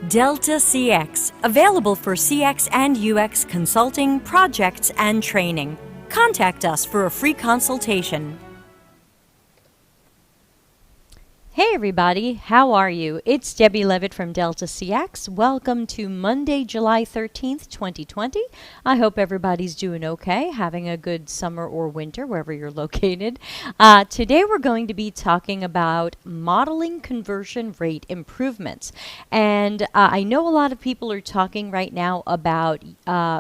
Delta CX, available for CX and UX consulting, projects, and training. Contact us for a free consultation. Hey everybody, how are you? It's Debbie Levitt from Delta CX. Welcome to Monday, July 13th, 2020. I hope everybody's doing okay, having a good summer or winter wherever you're located. Today we're going to be talking about modeling conversion rate improvements. And I know a lot of people are talking right now about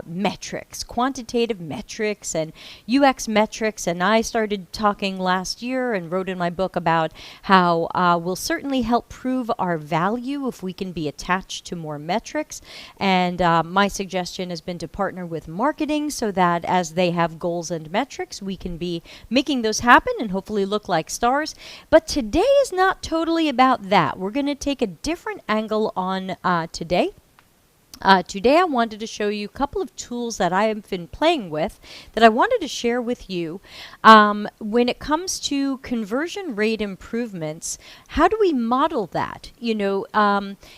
metrics, quantitative metrics and UX metrics. And I started talking last year and wrote in my book about how will certainly help prove our value if we can be attached to more metrics. And my suggestion has been to partner with marketing so that as they have goals and metrics, we can be making those happen and hopefully look like stars. But today is not totally about that. We're going to take a different angle on today. Today I wanted to show you a couple of tools that I have been playing with that I wanted to share with you. When it comes to conversion rate improvements, how do we model that? You know,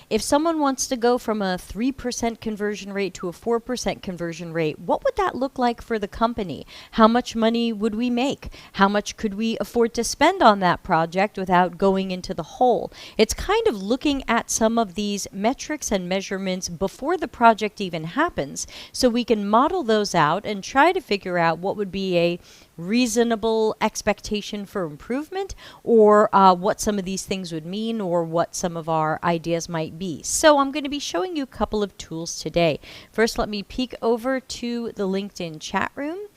if someone wants to go from a 3% conversion rate to a 4% conversion rate, what would that look like for the company? How much money would we make? How much could we afford to spend on that project without going into the hole? It's kind of looking at some of these metrics and measurements before the project even happens, so we can model those out and try to figure out what would be a reasonable expectation for improvement, or what some of these things would mean, or what some of our ideas might be. So I'm going to be showing you a couple of tools today. First, let me peek over to the LinkedIn chat room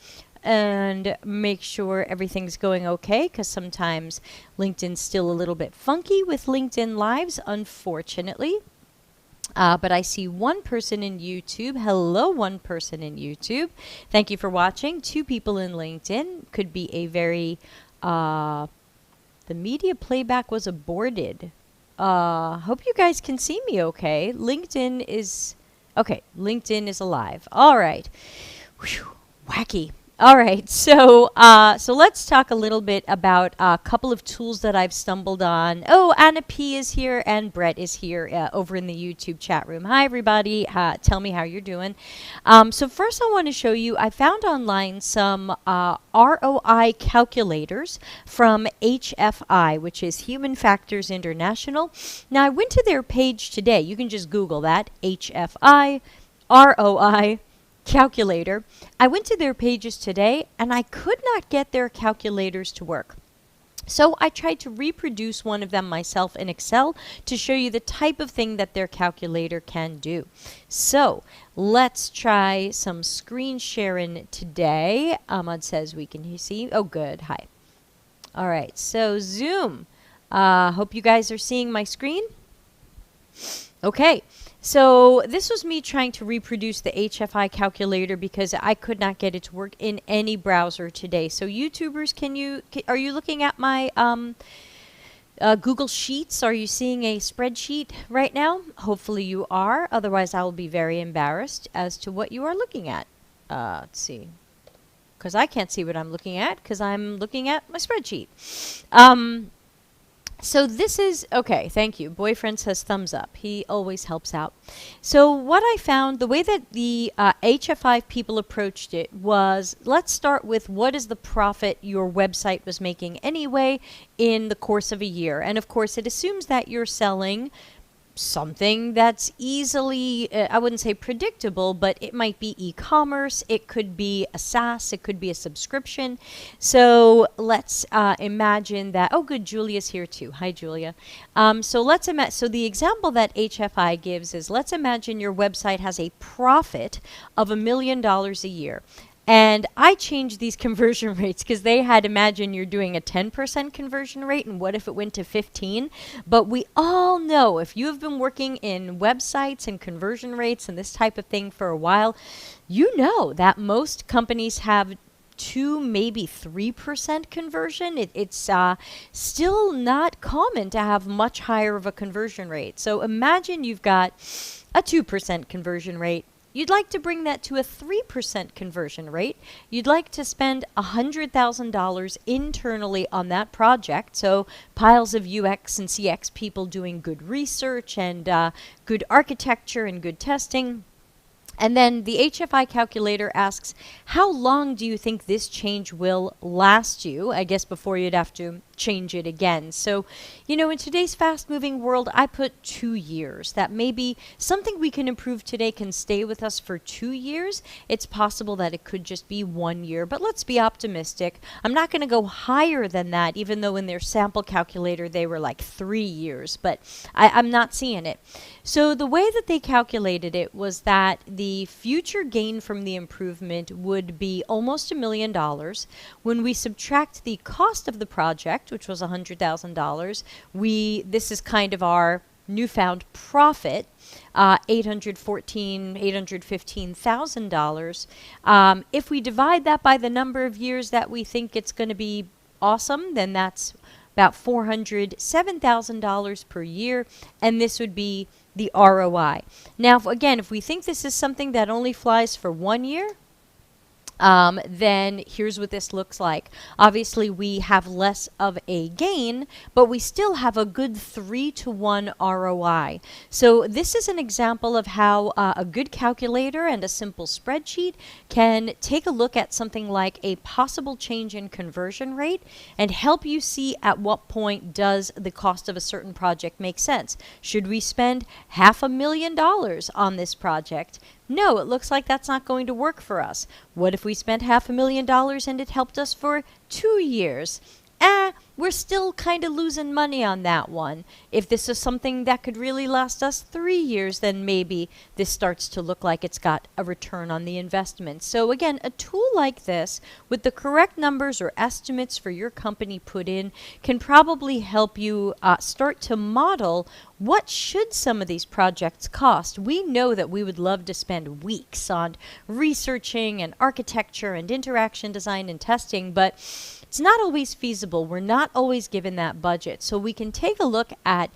and make sure everything's going okay, because sometimes LinkedIn's still a little bit funky with LinkedIn Lives, unfortunately. But I see one person in YouTube. Hello, one person in YouTube. Thank you for watching. Two people in LinkedIn. Could be a very... the media playback was aborted. Hope you guys can see me okay. LinkedIn is... Okay, LinkedIn is alive. All right. Whew, wacky. All right, so let's talk a little bit about a couple of tools that I've stumbled on. Oh, Anna P is here and Brett is here over in the YouTube chat room. Hi, everybody. Tell me how you're doing. So first I want to show you, I found online some ROI calculators from HFI, which is Human Factors International. Now, I went to their page today. You can just Google that, HFI, ROI calculator. I went to their pages today and I could not get their calculators to work. So I tried to reproduce one of them myself in Excel to show you the type of thing that their calculator can do. So let's try some screen sharing today. Ahmad says we can see. Oh, good. Hi. All right. So Zoom. Hope you guys are seeing my screen. Okay. So this was me trying to reproduce the HFI calculator because I could not get it to work in any browser today. So YouTubers, are you looking at my Google Sheets? Are you seeing a spreadsheet right now? Hopefully you are. Otherwise, I will be very embarrassed as to what you are looking at. Let's see. Because I can't see what I'm looking at because I'm looking at my spreadsheet. So this is, okay, thank you. Boyfriend says thumbs up. He always helps out. So what I found, the way that the HFI people approached it was, let's start with what is the profit your website was making anyway in the course of a year. And of course, it assumes that you're selling something that's easily, I wouldn't say predictable, but it might be e-commerce, it could be a SaaS, it could be a subscription. So let's imagine that, oh good, Julia's here too. Hi Julia. So let's imagine, so the example that HFI gives is, let's imagine your website has a profit of $1 million a year. And I changed these conversion rates because they had imagined you're doing a 10% conversion rate, and what if it went to 15? But we all know, if you have been working in websites and conversion rates and this type of thing for a while, you know that most companies have 2, maybe 3% conversion. It's still not common to have much higher of a conversion rate. So imagine you've got a 2% conversion rate you'd like to bring that to a 3% conversion rate. You'd like to spend $100,000 internally on that project. So piles of UX and CX people doing good research and good architecture and good testing. And then the HFI calculator asks, how long do you think this change will last you? I guess before you'd have to change it again. So, you know, in today's fast-moving world, I put 2 years. That maybe something we can improve today can stay with us for 2 years. It's possible that it could just be 1 year, but let's be optimistic. I'm not going to go higher than that, even though in their sample calculator they were like 3 years, but I'm not seeing it. So the way that they calculated it was that the future gain from the improvement would be almost $1 million. When we subtract the cost of the project, which was $100,000, this is kind of our newfound profit, $815,000. If we divide that by the number of years that we think it's going to be awesome, then that's about $407,000 per year, and this would be the ROI. Now, if we think this is something that only flies for 1 year, then here's what this looks like. Obviously, we have less of a gain, but we still have a good 3-to-1 ROI. So this is an example of how a good calculator and a simple spreadsheet can take a look at something like a possible change in conversion rate and help you see at what point does the cost of a certain project make sense. Should we spend $500,000 on this project? No, it looks like that's not going to work for us. What if we spent $500,000 and it helped us for 2 years? We're still kind of losing money on that one. If this is something that could really last us 3 years, then maybe this starts to look like it's got a return on the investment. So again, a tool like this with the correct numbers or estimates for your company put in can probably help you start to model what should some of these projects cost. We know that we would love to spend weeks on researching and architecture and interaction design and testing, but it's not always feasible. We're not always given that budget. So we can take a look at,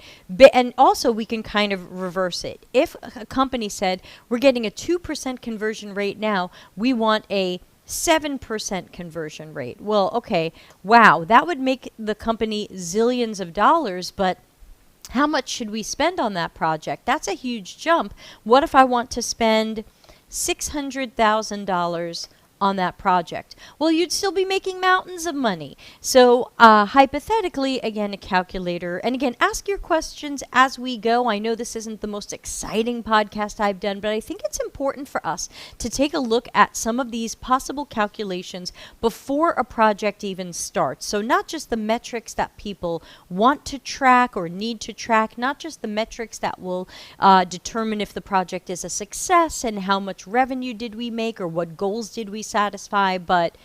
and also we can kind of reverse it. If a company said, we're getting a 2% conversion rate now, we want a 7% conversion rate. Well, okay, wow, that would make the company zillions of dollars, but how much should we spend on that project? That's a huge jump. What if I want to spend $600,000 on that project? Well, you'd still be making mountains of money. So hypothetically, again, a calculator, and again, ask your questions as we go. I know this isn't the most exciting podcast I've done, but I think it's important for us to take a look at some of these possible calculations before a project even starts. So not just the metrics that people want to track or need to track, not just the metrics that will determine if the project is a success and how much revenue did we make or what goals did we satisfy, but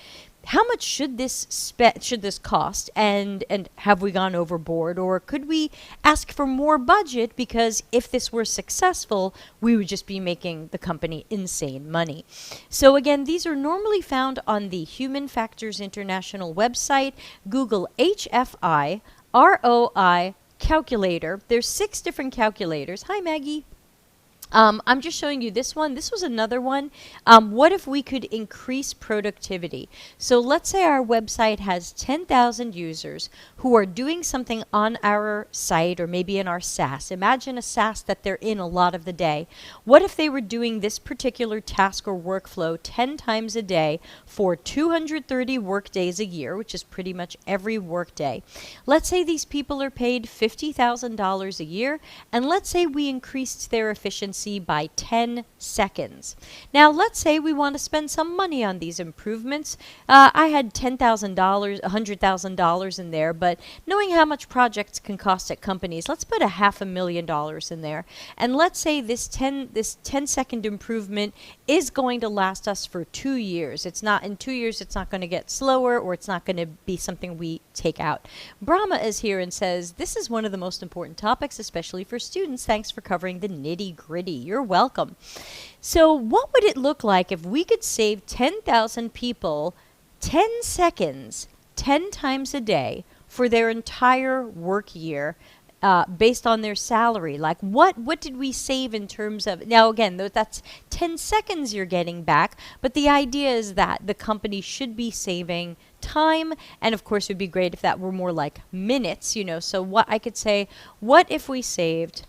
how much should this cost, and have we gone overboard, or could we ask for more budget, because if this were successful, we would just be making the company insane money. So again, these are normally found on the Human Factors International website. Google HFI ROI calculator. There's 6 different calculators. Hi, Maggie. I'm just showing you this one. This was another one. What if we could increase productivity? So let's say our website has 10,000 users who are doing something on our site or maybe in our SaaS. Imagine a SaaS that they're in a lot of the day. What if they were doing this particular task or workflow 10 times a day for 230 work days a year, which is pretty much every work day? Let's say these people are paid $50,000 a year, and let's say we increased their efficiency by 10 seconds. Now, let's say we want to spend some money on these improvements. I had $10,000, $100,000 in there, but knowing how much projects can cost at companies, let's put $500,000 in there. And let's say this 10-second improvement is going to last us for 2 years. It's not, in 2 years, it's not going to get slower, or it's not going to be something we take out. Brahma is here and says, this is one of the most important topics, especially for students. Thanks for covering the nitty-gritty. You're welcome. So what would it look like if we could save 10,000 people 10 seconds 10 times a day for their entire work year? based on their salary. Like what did we save in terms of, now again, that's 10 seconds you're getting back, but the idea is that the company should be saving time, and of course it would be great if that were more like minutes, so what I could say, what if we saved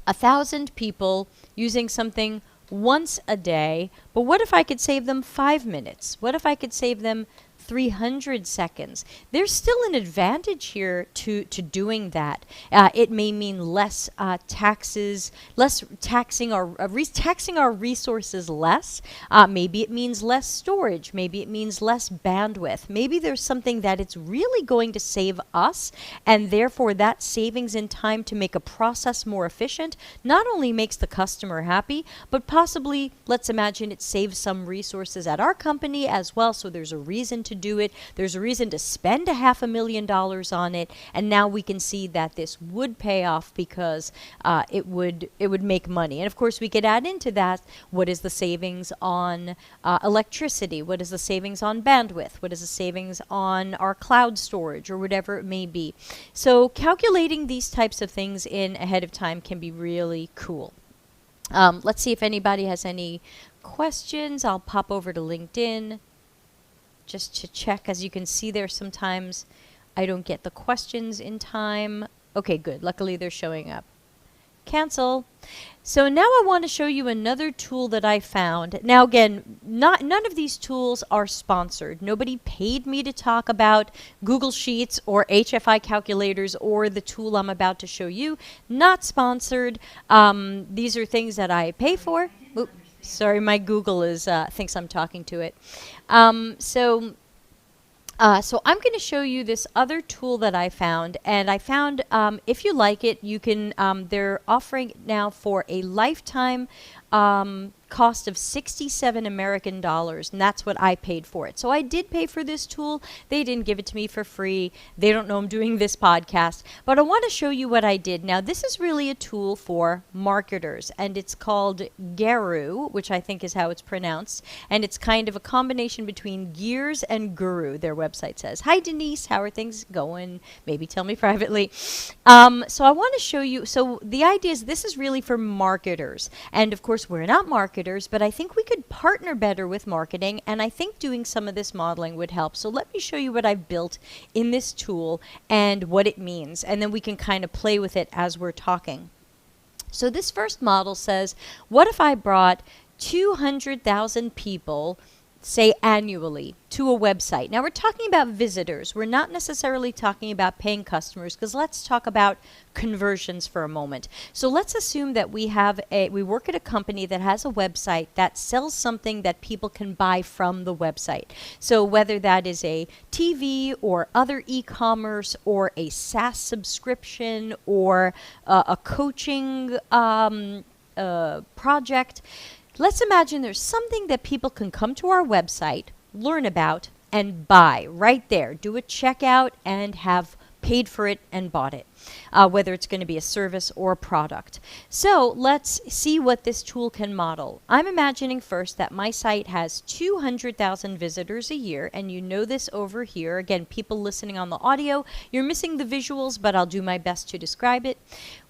1,000 people using something once a day, but what if I could save them 5 minutes? What if I could save them 300 seconds? There's still an advantage here to doing that. It may mean less taxes, less taxing our resources less. Maybe it means less storage. Maybe it means less bandwidth. Maybe there's something that it's really going to save us, and therefore that savings in time to make a process more efficient not only makes the customer happy, but possibly, let's imagine, it saves some resources at our company as well, so there's a reason to do it. There's a reason to spend $500,000 on it, and now we can see that this would pay off because it would make money. And of course, we could add into that, what is the savings on electricity? What is the savings on bandwidth? What is the savings on our cloud storage, or whatever it may be? So calculating these types of things in ahead of time can be really cool. Let's see if anybody has any questions. I'll pop over to LinkedIn just to check. As you can see there, sometimes I don't get the questions in time. Okay, good. Luckily, they're showing up. Cancel. So now I want to show you another tool that I found. Now again, none of these tools are sponsored. Nobody paid me to talk about Google Sheets or HFI calculators or the tool I'm about to show you. Not sponsored. These are things that I pay for. Oop, sorry, my Google is thinks I'm talking to it. So I'm going to show you this other tool that I found, and I found if you like it, you can, they're offering it now for a lifetime cost of $67 American, and that's what I paid for it. So I did pay for this tool. They didn't give it to me for free. They don't know I'm doing this podcast, but I want to show you what I did. Now, this is really a tool for marketers, and it's called Guru, which I think is how it's pronounced, and it's kind of a combination between Gears and Guru, their website says. Hi, Denise. How are things going? Maybe tell me privately. So I want to show you, so the idea is this is really for marketers, and of course, we're not marketers, but I think we could partner better with marketing, and I think doing some of this modeling would help. So let me show you what I've built in this tool and what it means, and then we can kind of play with it as we're talking. So this first model says, what if I brought 200,000 people, say annually, to a website? Now we're talking about visitors. We're not necessarily talking about paying customers, because let's talk about conversions for a moment. So let's assume that we work at a company that has a website that sells something that people can buy from the website. So whether that is a TV or other e-commerce or a SaaS subscription or a coaching project, let's imagine there's something that people can come to our website, learn about, and buy right there. Do a checkout and have paid for it and bought it, whether it's going to be a service or a product. So let's see what this tool can model. I'm imagining first that my site has 200,000 visitors a year, and you know this over here. Again, people listening on the audio, you're missing the visuals, but I'll do my best to describe it.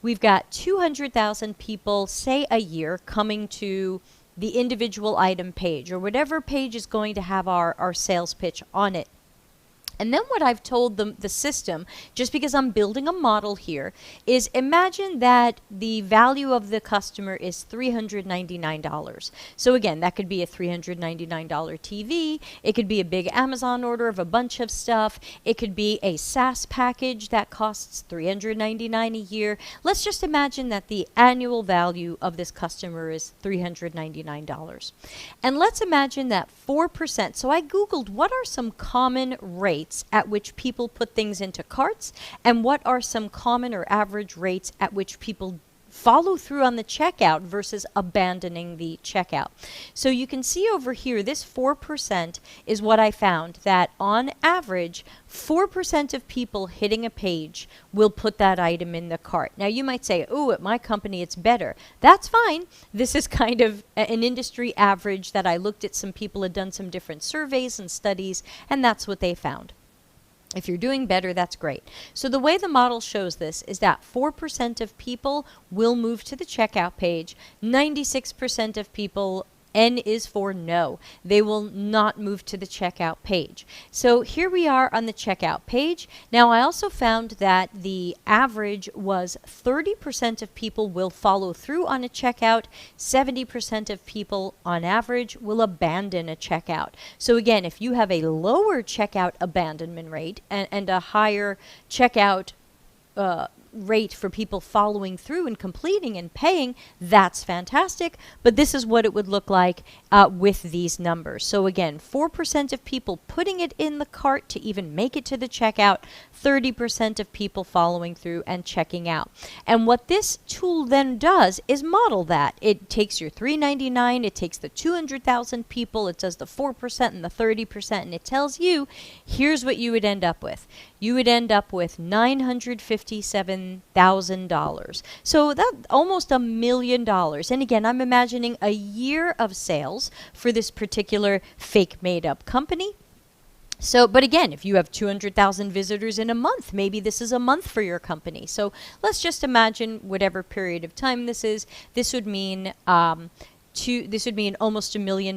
We've got 200,000 people, say a year, coming to the individual item page, or whatever page is going to have our sales pitch on it. And then what I've told the system, just because I'm building a model here, is imagine that the value of the customer is $399. So again, that could be a $399 TV. It could be a big Amazon order of a bunch of stuff. It could be a SaaS package that costs $399 a year. Let's just imagine that the annual value of this customer is $399. And let's imagine that 4%. So I Googled what are some common rates at which people put things into carts, and what are some common or average rates at which people follow through on the checkout versus abandoning the checkout. So you can see over here, this 4% is what I found, that on average, 4% of people hitting a page will put that item in the cart. Now you might say, oh, at my company it's better. That's fine. This is kind of an industry average that I looked at. Some people had done some different surveys and studies, and that's what they found. If you're doing better, that's great. So the way the model shows this is that 4% of people will move to the checkout page. 96% of people, N is for no. They will not move to the checkout page. So here we are on the checkout page. Now I also found that the average was 30% of people will follow through on a checkout. 70% of people on average will abandon a checkout. So again, if you have a lower checkout abandonment rate and a higher checkout rate for people following through and completing and paying, that's fantastic. But this is what it would look like with these numbers. So again, 4% of people putting it in the cart to even make it to the checkout, 30% of people following through and checking out. And what this tool then does is model that. It takes your 399, it takes the 200,000 people, it does the 4% and the 30%, and it tells you, here's what you would end up with. You would end up with $957,000. So that's almost $1 million. And again, I'm imagining a year of sales for this particular fake made-up company. So, but again, if you have 200,000 visitors in a month, maybe this is a month for your company. So let's just imagine whatever period of time this is. This would mean almost $1 million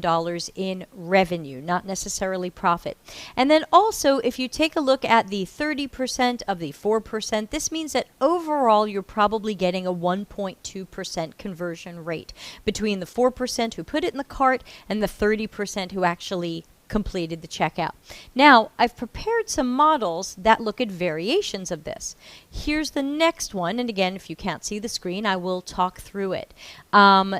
in revenue, not necessarily profit. And then also, if you take a look at the 30% of the 4%, this means that overall you're probably getting a 1.2% conversion rate between the 4% who put it in the cart and the 30% who actually completed the checkout. Now, I've prepared some models that look at variations of this. Here's the next one, and again, if you can't see the screen, I will talk through it.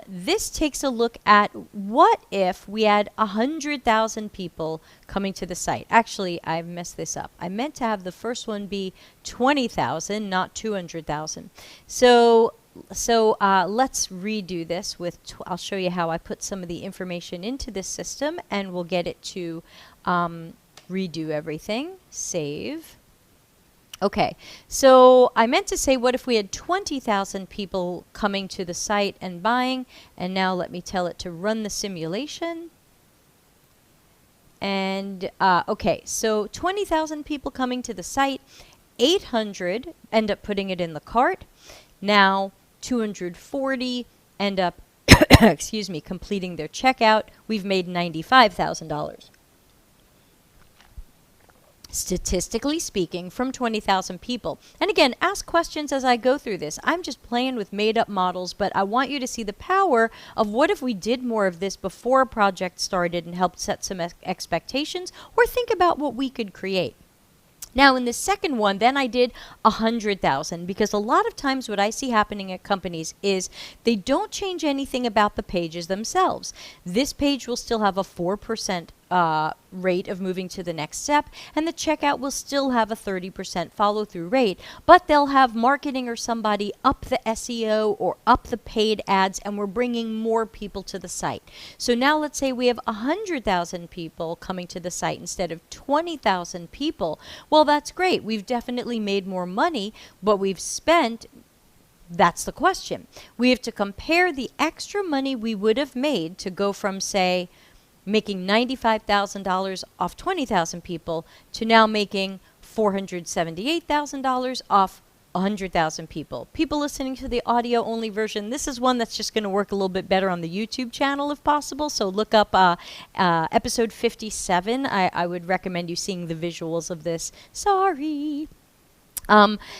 This takes a look at what if we had 100,000 people coming to the site. Actually, I messed this up. I meant to have the first one be 20,000, not 200,000. So let's redo this with, I'll show you how I put some of the information into this system, and we'll get it to redo everything. Save. Okay, so I meant to say, what if we had 20,000 people coming to the site and buying? And now let me tell it to run the simulation. And okay, so 20,000 people coming to the site, 800 end up putting it in the cart. Now 240 end up excuse me, completing their checkout. We've made $95,000. Statistically speaking, from 20,000 people. And again, ask questions as I go through this. I'm just playing with made-up models, but I want you to see the power of what if we did more of this before a project started and helped set some expectations, or think about what we could create. Now, in the second one, then I did 100,000, because a lot of times what I see happening at companies is they don't change anything about the pages themselves. This page will still have a 4% rate of moving to the next step, and the checkout will still have a 30% follow-through rate, but they'll have marketing or somebody up the SEO or up the paid ads, and we're bringing more people to the site. So now let's say we have 100,000 people coming to the site instead of 20,000 people. Well, that's great. We've definitely made more money, but we've spent. That's the question. We have to compare the extra money we would have made to go from, say, making $95,000 off 20,000 people to now making $478,000 off 100,000 people. People listening to the audio only version, this is one that's just going to work a little bit better on the YouTube channel if possible. So look up episode 57. I would recommend you seeing the visuals of this. Sorry.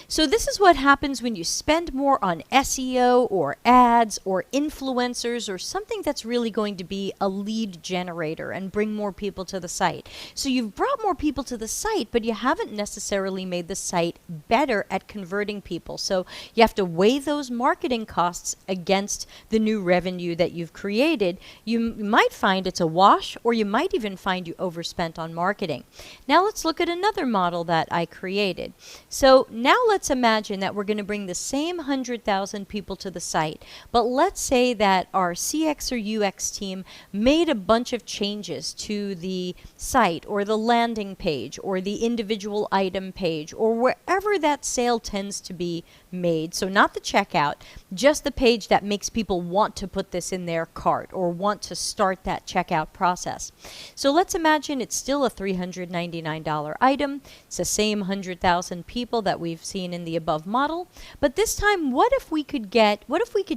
So this is what happens when you spend more on SEO or ads or influencers or something that's really going to be a lead generator and bring more people to the site. So you've brought more people to the site, but you haven't necessarily made the site better at converting people. So you have to weigh those marketing costs against the new revenue that you've created. You might find it's a wash, or you might even find you overspent on marketing. Now let's look at another model that I created. So now let's imagine that we're going to bring the same 100,000 people to the site, but let's say that our CX or UX team made a bunch of changes to the site or the landing page or the individual item page or wherever that sale tends to be made. So not the checkout, just the page that makes people want to put this in their cart or want to start that checkout process. So let's imagine it's still a $399 item. It's the same 100,000 people that we've seen in the above model. But this time, what if we could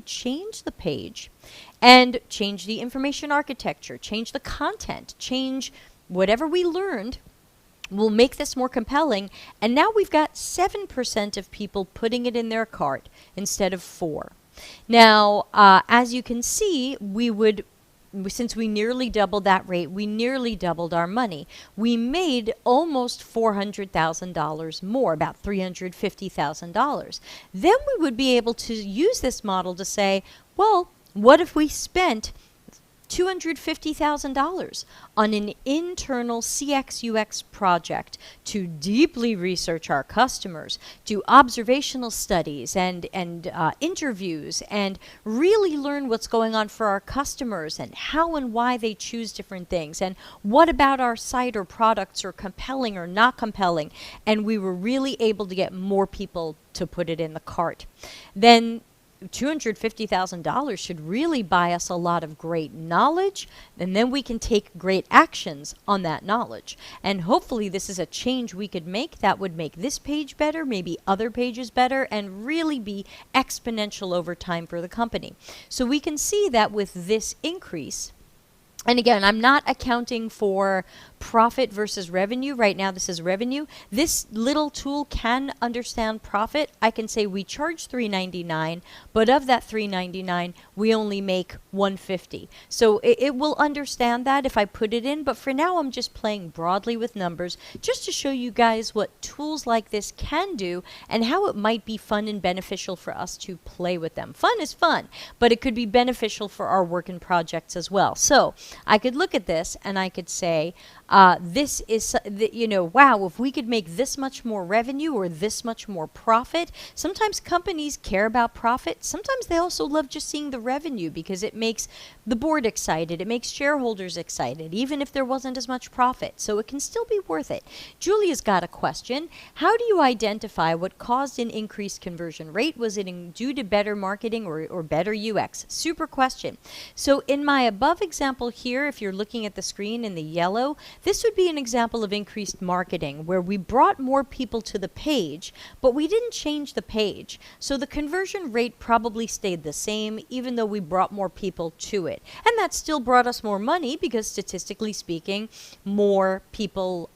change the page and change the information architecture, change the content, change whatever we learned. We'll make this more compelling, and now we've got 7% of people putting it in their cart instead of 4. Now, as you can see, since we nearly doubled that rate, we nearly doubled our money. We made almost $400,000 more, about $350,000. Then we would be able to use this model to say, well, what if we spent $250,000 on an internal CX/UX project to deeply research our customers, do observational studies and interviews, and really learn what's going on for our customers and how and why they choose different things, and what about our site or products are compelling or not compelling, and we were really able to get more people to put it in the cart. Then $250,000 should really buy us a lot of great knowledge, and then we can take great actions on that knowledge. And hopefully this is a change we could make that would make this page better, maybe other pages better, and really be exponential over time for the company. So we can see that with this increase, and again, I'm not accounting for profit versus revenue. Right now, this is revenue. This little tool can understand profit. I can say we charge $399, but of that $399, we only make $150. So it will understand that if I put it in, but for now, I'm just playing broadly with numbers just to show you guys what tools like this can do and how it might be fun and beneficial for us to play with them. Fun is fun, but it could be beneficial for our work and projects as well. So I could look at this and I could say, this is, wow, if we could make this much more revenue or this much more profit. Sometimes companies care about profit. Sometimes they also love just seeing the revenue because it makes the board excited. It makes shareholders excited, even if there wasn't as much profit. So it can still be worth it. Julia's got a question. How do you identify what caused an increased conversion rate? Was it due to better marketing or better UX? Super question. So in my above example here, if you're looking at the screen in the yellow, this would be an example of increased marketing where we brought more people to the page, but we didn't change the page. So the conversion rate probably stayed the same even though we brought more people to it. And that still brought us more money because statistically speaking, more people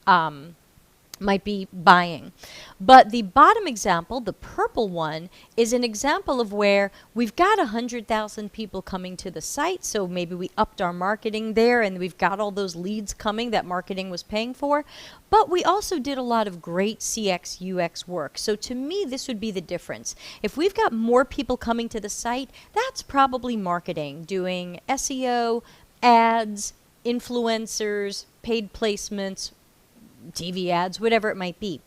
might be buying. But the bottom example, the purple one, is an example of where we've got 100,000 people coming to the site, so maybe we upped our marketing there and we've got all those leads coming that marketing was paying for, but we also did a lot of great CX UX work. So to me, this would be the difference. If we've got more people coming to the site, that's probably marketing, doing SEO, ads, influencers, paid placements, TV ads, whatever it might be.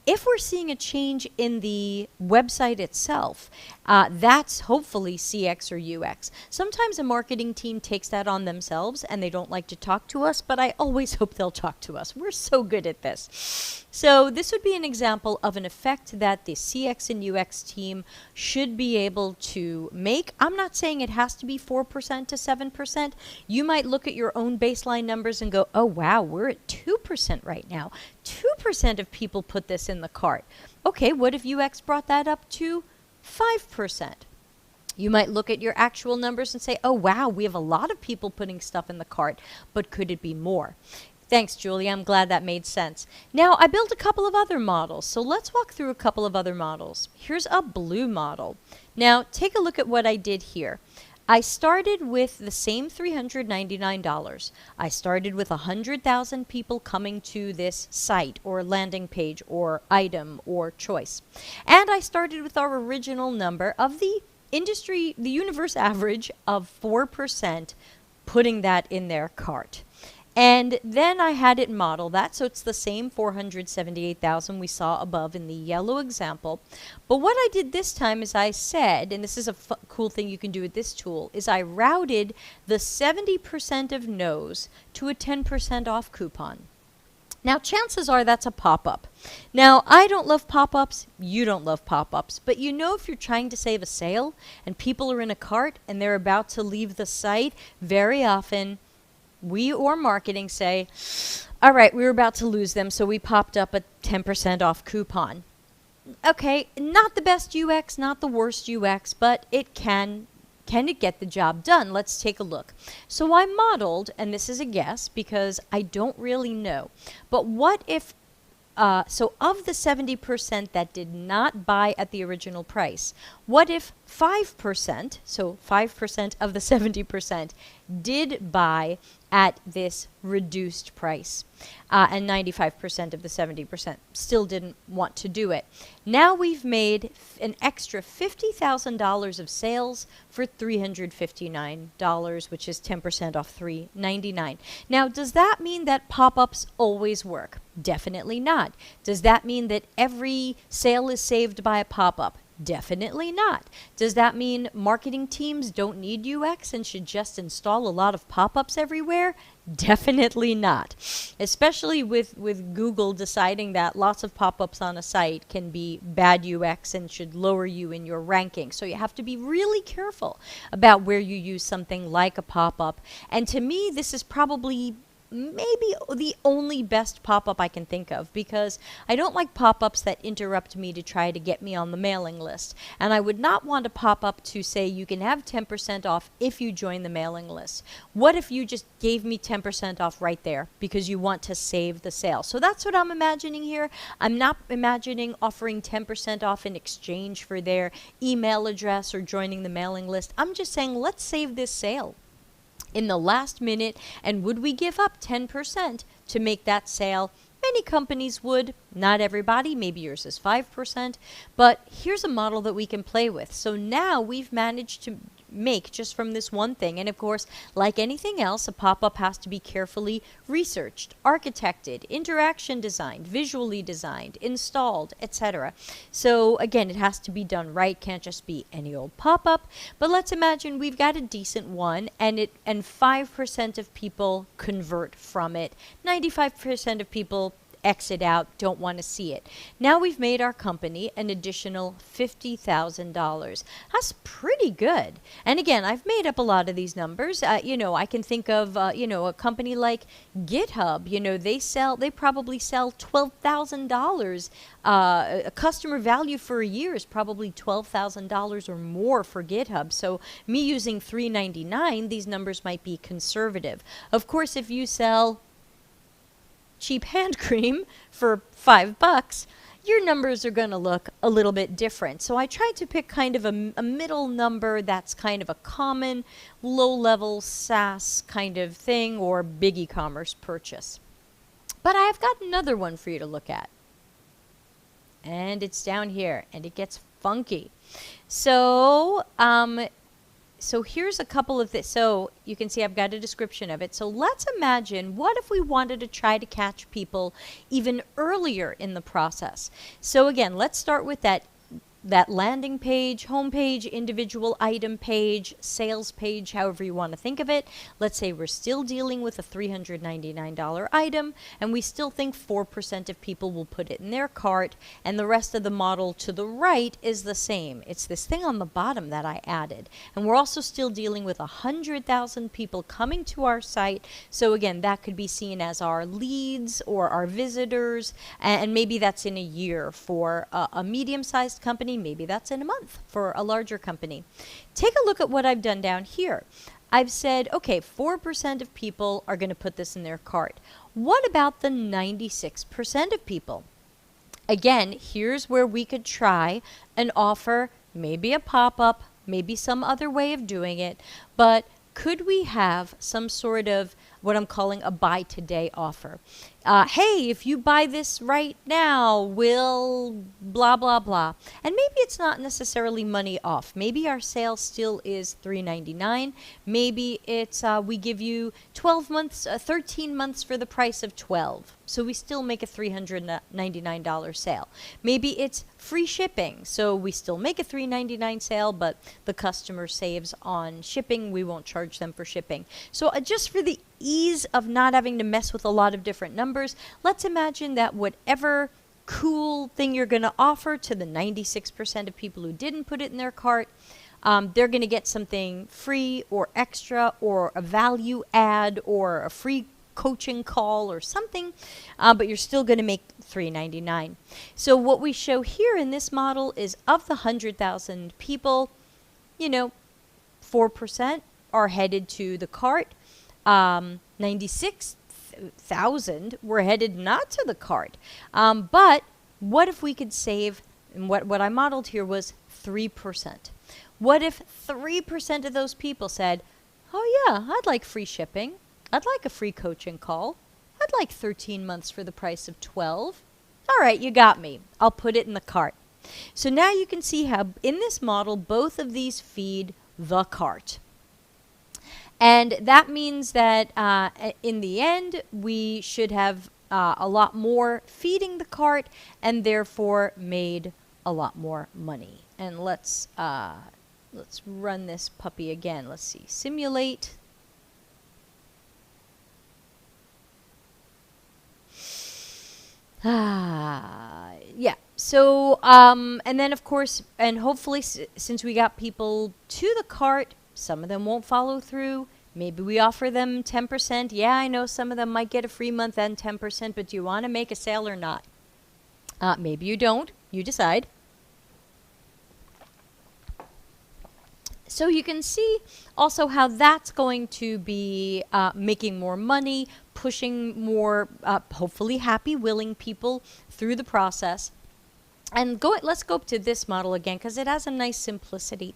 If we're seeing a change in the website itself, that's hopefully CX or UX. Sometimes a marketing team takes that on themselves and they don't like to talk to us, but I always hope they'll talk to us. We're so good at this. So this would be an example of an effect that the CX and UX team should be able to make. I'm not saying it has to be 4% to 7%. You might look at your own baseline numbers and go, oh wow, we're at 2% right now. 2% of people put this in the cart. Okay, what if UX brought that up to 5%? You might look at your actual numbers and say, oh wow, we have a lot of people putting stuff in the cart, but could it be more? Thanks, Julia. I'm glad that made sense. Now, I built a couple of other models, so let's walk through a couple of other models. Here's a blue model. Now, take a look at what I did here. I started with the same $399. I started with 100,000 people coming to this site or landing page or item or choice. And I started with our original number of the universe average of 4%, putting that in their cart. And then I had it model that, so it's the same 478,000 we saw above in the yellow example. But what I did this time is I said, and this is a cool thing you can do with this tool, is I routed the 70% of no's to a 10% off coupon. Now, chances are that's a pop-up. Now, I don't love pop-ups, you don't love pop-ups, but you know if you're trying to save a sale and people are in a cart and they're about to leave the site, very often we or marketing say, all right, we were about to lose them, so we popped up a 10% off coupon. Okay, not the best UX, not the worst UX, but it can it get the job done? Let's take a look. So I modeled, and this is a guess because I don't really know, but what if, so of the 70% that did not buy at the original price, what if 5%, so 5% of the 70% did buy at this reduced price, and 95% of the 70% still didn't want to do it? Now we've made an extra $50,000 of sales for $359, which is 10% off $399. Now, does that mean that pop-ups always work? Definitely not. Does that mean that every sale is saved by a pop-up? Definitely not. Does that mean marketing teams don't need UX and should just install a lot of pop-ups everywhere? Definitely not. Especially with Google deciding that lots of pop-ups on a site can be bad UX and should lower you in your ranking. So you have to be really careful about where you use something like a pop-up. And to me, this is probably maybe the only best pop-up I can think of, because I don't like pop-ups that interrupt me to try to get me on the mailing list. And I would not want a pop-up to say you can have 10% off if you join the mailing list. What if you just gave me 10% off right there because you want to save the sale? So that's what I'm imagining here. I'm not imagining offering 10% off in exchange for their email address or joining the mailing list. I'm just saying, let's save this sale in the last minute, and would we give up 10% to make that sale? Many companies would, not everybody, maybe yours is 5%, but here's a model that we can play with. So now we've managed to make just from this one thing, and of course, like anything else, a pop-up has to be carefully researched, architected, interaction designed, visually designed, installed, etc. So again, it has to be done right, can't just be any old pop-up. But let's imagine we've got a decent one, and 5% of people convert from it. 95% of people exit out, don't want to see it. Now we've made our company an additional $50,000. That's pretty good. And again, I've made up a lot of these numbers. I can think of, a company like GitHub. They probably sell $12,000. A customer value for a year is probably $12,000 or more for GitHub. So me using $399, these numbers might be conservative. Of course, if you sell cheap hand cream for $5, your numbers are going to look a little bit different. So I tried to pick kind of a middle number that's kind of a common low-level SaaS kind of thing or big e-commerce purchase. But I have got another one for you to look at. And it's down here, and it gets funky. So here's a couple of this. So you can see I've got a description of it. So let's imagine, what if we wanted to try to catch people even earlier in the process? So again, let's start with that landing page, home page, individual item page, sales page, however you want to think of it. Let's say we're still dealing with a $399 item, and we still think 4% of people will put it in their cart, and the rest of the model to the right is the same. It's this thing on the bottom that I added. And we're also still dealing with 100,000 people coming to our site. So again, that could be seen as our leads or our visitors, and maybe that's in a year for a medium-sized company. Maybe that's in a month for a larger company. Take a look at what I've done down here. I've said, okay, 4% of people are going to put this in their cart. What about the 96% of people? Again, here's where we could try an offer, maybe a pop-up, maybe some other way of doing it, but could we have some sort of what I'm calling a buy today offer? Hey, if you buy this right now, we'll blah, blah, blah. And maybe it's not necessarily money off. Maybe our sale still is $399. Maybe it's we give you 12 months, 13 months for the price of 12. So we still make a $399 sale. Maybe it's free shipping. So we still make a $399 sale, but the customer saves on shipping. We won't charge them for shipping. So just for the ease of not having to mess with a lot of different numbers, let's imagine that whatever cool thing you're going to offer to the 96% of people who didn't put it in their cart, they're going to get something free or extra or a value add or a free coaching call or something, but you're still going to make $3.99. So what we show here in this model is of the 100,000 people, 4% are headed to the cart. 96,000 were headed not to the cart. But what if we could save, and what I modeled here was 3%. What if 3% of those people said, oh yeah, I'd like free shipping. I'd like a free coaching call. I'd like 13 months for the price of 12. All right, you got me. I'll put it in the cart. So now you can see how in this model, both of these feed the cart. And that means that in the end, we should have a lot more feeding the cart and therefore made a lot more money. And let's run this puppy again. Let's see, simulate. Yeah. So, and then of course, and hopefully since we got people to the cart, some of them won't follow through. Maybe we offer them 10%. Yeah, I know some of them might get a free month and 10%, but do you want to make a sale or not? Maybe you don't. You decide. So you can see also how that's going to be making more money, pushing more, hopefully happy, willing people through the process. And let's go up to this model again because it has a nice simplicity.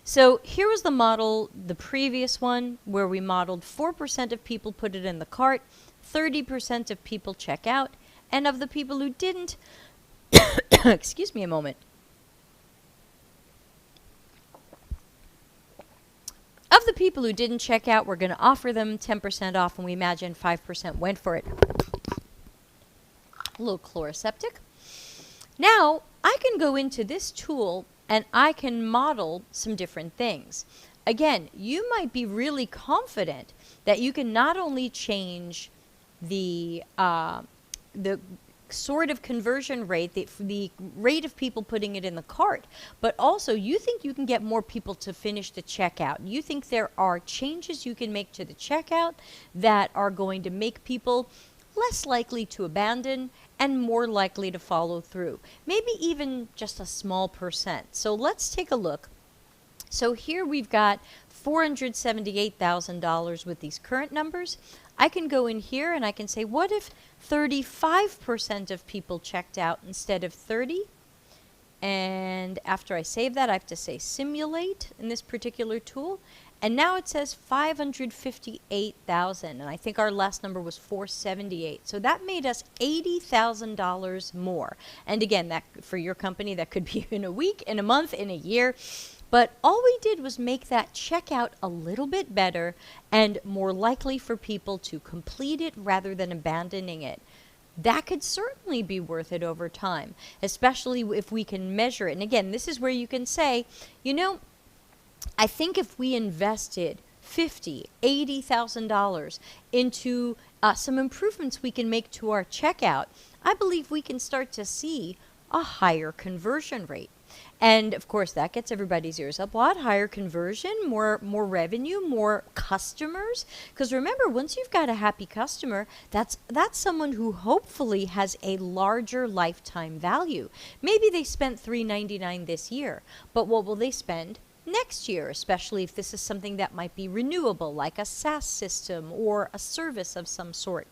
So here was the model, the previous one, where we modeled 4% of people put it in the cart, 30% of people check out, and of the people who didn't, excuse me a moment. Of the people who didn't check out, we're going to offer them 10% off, and we imagine 5% went for it. A little chloroseptic. Now, I can go into this tool and I can model some different things. Again, you might be really confident that you can not only change the sort of conversion rate, the rate of people putting it in the cart, but also you think you can get more people to finish the checkout. You think there are changes you can make to the checkout that are going to make people less likely to abandon and more likely to follow through. Maybe even just a small percent. So let's take a look. So here we've got $478,000 with these current numbers. I can go in here and I can say, what if 35% of people checked out instead of 30? And after I save that, I have to say simulate in this particular tool. And now it says 558,000, and I think our last number was 478. So that made us $80,000 more. And again, that for your company, that could be in a week, in a month, in a year. But all we did was make that checkout a little bit better and more likely for people to complete it rather than abandoning it. That could certainly be worth it over time, especially if we can measure it. And again, this is where you can say, I think if we invested $50,000, $80,000 into some improvements we can make to our checkout, I believe we can start to see a higher conversion rate. And of course, that gets everybody's ears up. What? Higher conversion, more revenue, more customers. Because remember, once you've got a happy customer, that's someone who hopefully has a larger lifetime value. Maybe they spent $3.99 this year, but what will they spend next year, especially if this is something that might be renewable, like a SaaS system or a service of some sort.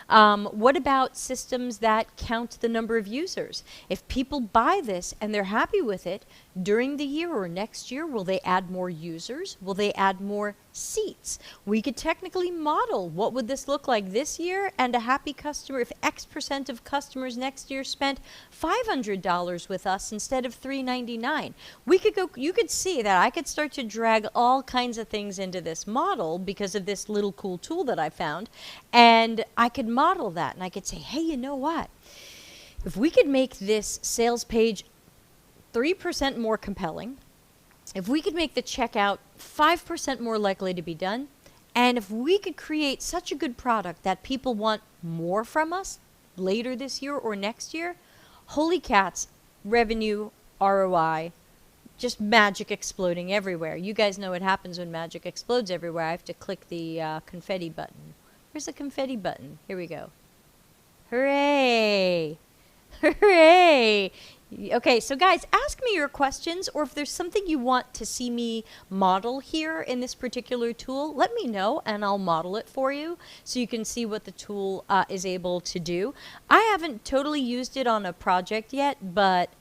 What about systems that count the number of users? If people buy this and they're happy with it, during the year or next year, will they add more users? Will they add more seats? We could technically model what would this look like this year, and a happy customer, if X% of customers next year spent $500 with us instead of $3.99. We could go, you could see that I could start to drag all kinds of things into this model because of this little cool tool that I found, and I could model that, and I could say, hey, you know what? If we could make this sales page 3% more compelling, if we could make the checkout 5% more likely to be done, And if we could create such a good product that people want more from us later this year or next year, holy cats, revenue, ROI, just magic exploding everywhere. You guys know what happens when magic explodes everywhere. I have to click the confetti button. Where's the confetti button? Here we go. Hooray! Hooray! Okay, so guys, ask me your questions, or if there's something you want to see me model here in this particular tool, let me know and I'll model it for you so you can see what the tool is able to do. I haven't totally used it on a project yet, but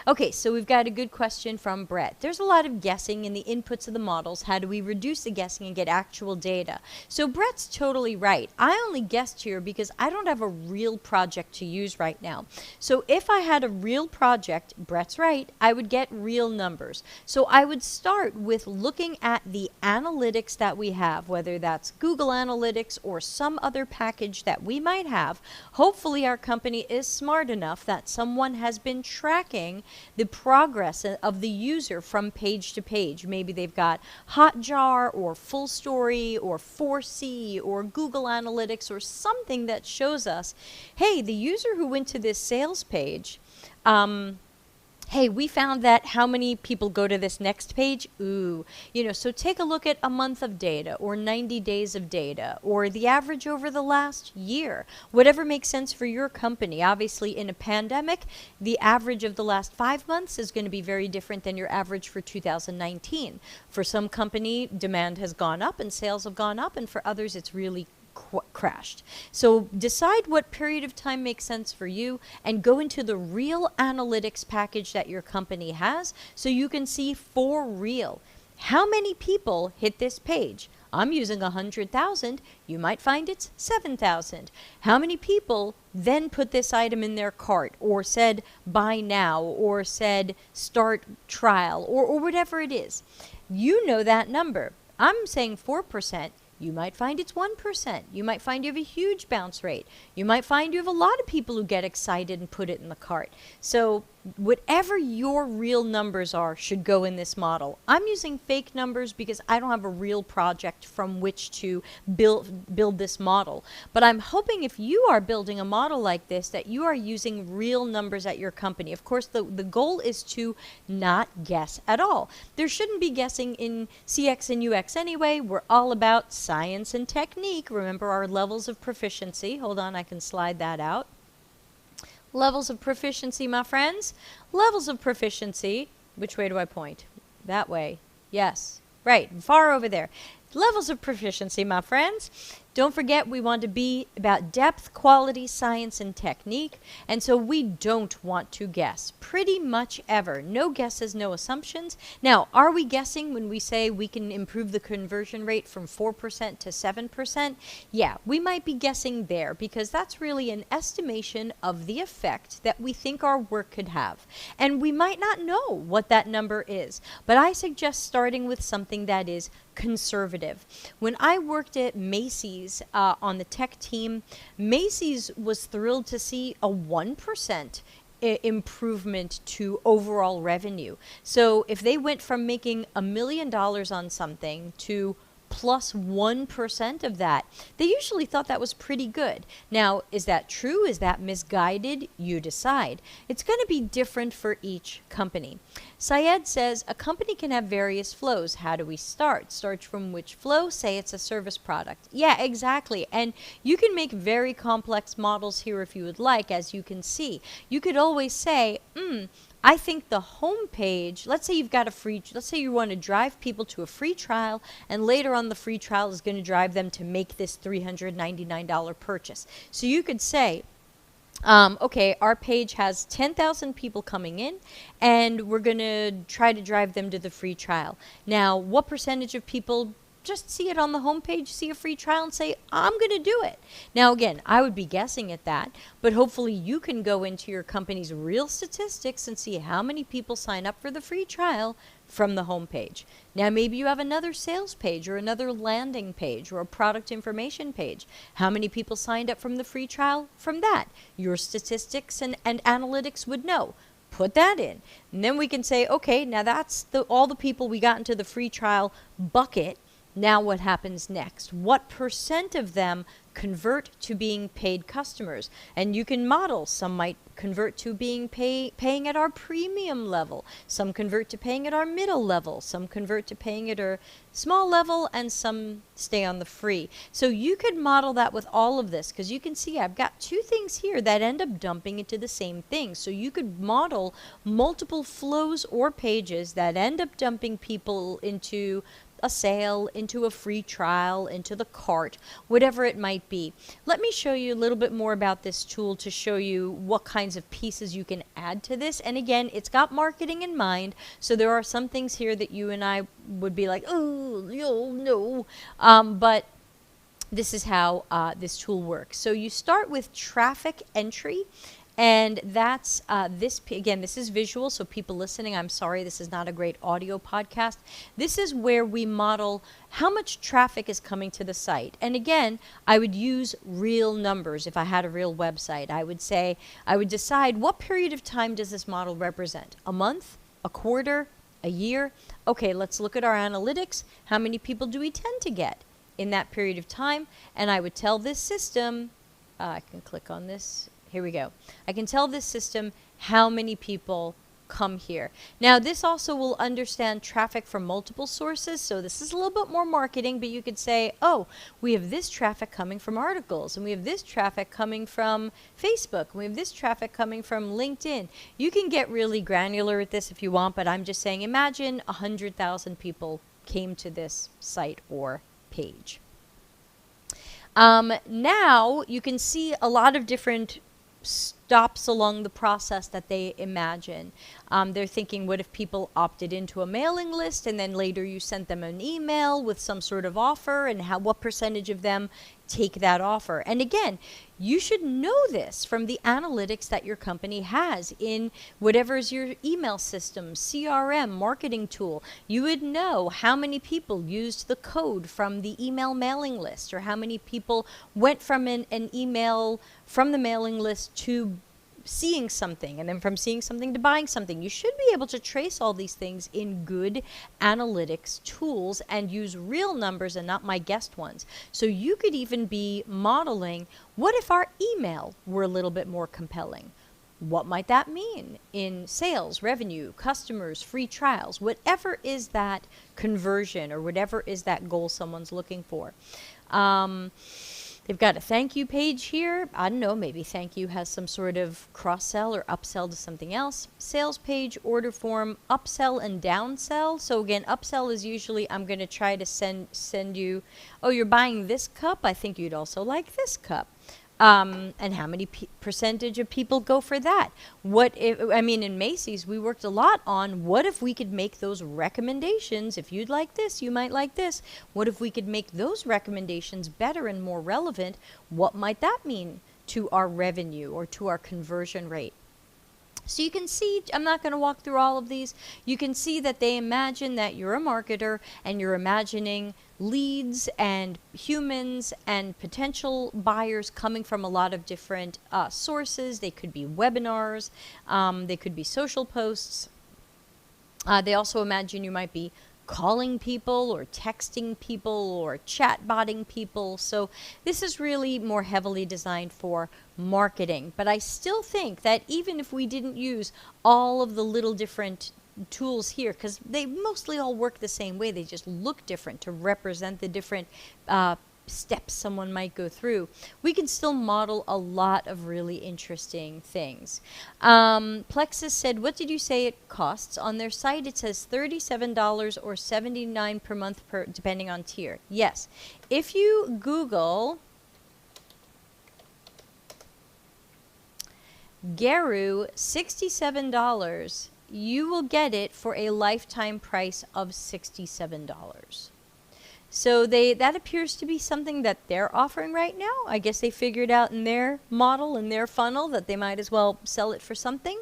okay, so we've got a good question from Brett. There's a lot of guessing in the inputs of the models. How do we reduce the guessing and get actual data? So Brett's totally right. I only guessed here because I don't have a real project to use right now. So if I had a real project, Brett's right, I would get real numbers. So I would start with looking at the analytics that we have, whether that's Google Analytics or some other package that we might have. Hopefully our company is smart enough that someone has been tracking the progress of the user from page to page. Maybe they've got Hotjar or Full Story or 4C or Google Analytics or something that shows us, hey, the user who went to this sales page, hey, we found that how many people go to this next page? Ooh, so take a look at a month of data or 90 days of data or the average over the last year, whatever makes sense for your company. Obviously, in a pandemic, the average of the last 5 months is going to be very different than your average for 2019. For some company, demand has gone up and sales have gone up, and for others, it's really crashed. So decide what period of time makes sense for you and go into the real analytics package that your company has so you can see for real how many people hit this page. I'm using 100,000. You might find it's 7,000. How many people then put this item in their cart or said buy now or said start trial or whatever it is? You know that number. I'm saying 4%. You might find it's 1%. You might find you have a huge bounce rate. You might find you have a lot of people who get excited and put it in the cart. So whatever your real numbers are should go in this model. I'm using fake numbers because I don't have a real project from which to build this model. But I'm hoping if you are building a model like this that you are using real numbers at your company. Of course, the goal is to not guess at all. There shouldn't be guessing in CX and UX anyway. We're all about science and technique. Remember our levels of proficiency. Hold on, I can slide that out. Levels of proficiency, my friends. Levels of proficiency. Which way do I point? That way. Yes. Right. Far over there. Levels of proficiency, my friends. Don't forget, we want to be about depth, quality, science, and technique. And so we don't want to guess pretty much ever. No guesses, no assumptions. Now, are we guessing when we say we can improve the conversion rate from 4% to 7%? Yeah, we might be guessing there because that's really an estimation of the effect that we think our work could have. And we might not know what that number is, but I suggest starting with something that is conservative. When I worked at Macy's on the tech team, Macy's was thrilled to see a 1% improvement to overall revenue. So if they went from making $1 million on something to plus 1% of that, they usually thought that was pretty good. Now, is that true? Is that misguided? You decide. It's going to be different for each company. Syed says, a company can have various flows. How do we start? Start from which flow? Say it's a service product. Yeah, exactly. And you can make very complex models here if you would like, as you can see. You could always say, I think the home page, let's say let's say you want to drive people to a free trial, and later on the free trial is going to drive them to make this $399 purchase. So you could say, okay, our page has 10,000 people coming in, and we're going to try to drive them to the free trial. Now, what percentage of people just see it on the homepage, see a free trial, and say, I'm going to do it? Now, again, I would be guessing at that, but hopefully you can go into your company's real statistics and see how many people sign up for the free trial from the homepage. Now, maybe you have another sales page or another landing page or a product information page. How many people signed up from the free trial from that? Your statistics and analytics would know. Put that in. And then we can say, okay, now that's all the people we got into the free trial bucket. Now what happens next? What percent of them convert to being paid customers? And you can model. Some might convert to being paying at our premium level. Some convert to paying at our middle level. Some convert to paying at our small level, and some stay on the free. So you could model that with all of this, because you can see I've got two things here that end up dumping into the same thing. So you could model multiple flows or pages that end up dumping people into a sale, into a free trial, into the cart, whatever it might be. Let me show you a little bit more about this tool to show you what kinds of pieces you can add to this. And again, it's got marketing in mind, so there are some things here that you and I would be like, oh, no. But this is how this tool works. So you start with traffic entry. And that's again, this is visual, so people listening, I'm sorry, this is not a great audio podcast. This is where we model how much traffic is coming to the site. And again, I would use real numbers if I had a real website. I would decide what period of time does this model represent? A month? A quarter? A year? Okay, let's look at our analytics. How many people do we tend to get in that period of time? And I would tell this system, I can click on this. Here we go. I can tell this system how many people come here. Now, this also will understand traffic from multiple sources, so this is a little bit more marketing, but you could say, oh, we have this traffic coming from articles, and we have this traffic coming from Facebook, and we have this traffic coming from LinkedIn. You can get really granular at this if you want, but I'm just saying, imagine 100,000 people came to this site or page. Now, you can see a lot of different stops along the process that they imagine. They're thinking, what if people opted into a mailing list and then later you sent them an email with some sort of offer, and what percentage of them take that offer? And again, you should know this from the analytics that your company has in whatever is your email system, CRM, marketing tool. You would know how many people used the code from the email mailing list, or how many people went from an email from the mailing list to seeing something, and then from seeing something to buying something. You should be able to trace all these things in good analytics tools and use real numbers and not my guessed ones. So you could even be modeling, what if our email were a little bit more compelling? What might that mean in sales, revenue, customers, free trials, whatever is that conversion or whatever is that goal someone's looking for. They've got a thank you page here. I don't know, maybe thank you has some sort of cross-sell or upsell to something else. Sales page, order form, upsell and downsell. So again, upsell is usually, I'm going to try to send you, oh, you're buying this cup? I think you'd also like this cup. And how many percentage of people go for that? What if, I mean, in Macy's, we worked a lot on what if we could make those recommendations. If you'd like this, you might like this. What if we could make those recommendations better and more relevant? What might that mean to our revenue or to our conversion rate? So you can see, I'm not going to walk through all of these. You can see that they imagine that you're a marketer and you're imagining leads and humans and potential buyers coming from a lot of different sources. They could be webinars, they could be social posts. They also imagine you might be calling people or texting people or chatbotting people. So this is really more heavily designed for marketing. But I still think that even if we didn't use all of the little different tools here, because they mostly all work the same way, they just look different to represent the different steps someone might go through, we can still model a lot of really interesting things. Plexus said, what did you say it costs? On their site it says $37 or $79 per month depending on tier. Yes. If you Google Garu $67, you will get it for a lifetime price of $67. So that appears to be something that they're offering right now. I guess they figured out in their model, in their funnel, that they might as well sell it for something.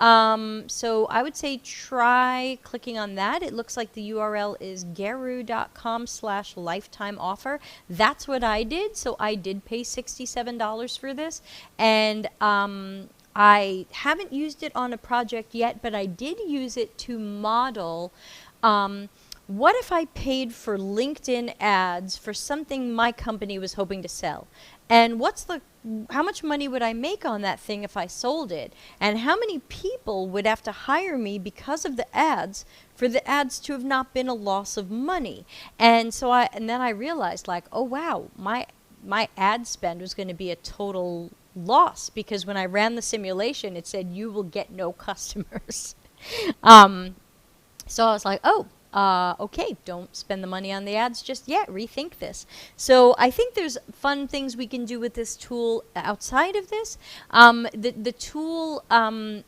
So I would say try clicking on that. It looks like the URL is garu.com/lifetime offer. That's what I did. So I did pay $67 for this. And I haven't used it on a project yet, but I did use it to model what if I paid for LinkedIn ads for something my company was hoping to sell? And how much money would I make on that thing if I sold it? And how many people would have to hire me because of the ads for the ads to have not been a loss of money? And then I realized, like, oh wow, my ad spend was going to be a total loss, because when I ran the simulation, it said you will get no customers. So I was like, oh, okay, don't spend the money on the ads just yet. Rethink this. So I think there's fun things we can do with this tool outside of this. The tool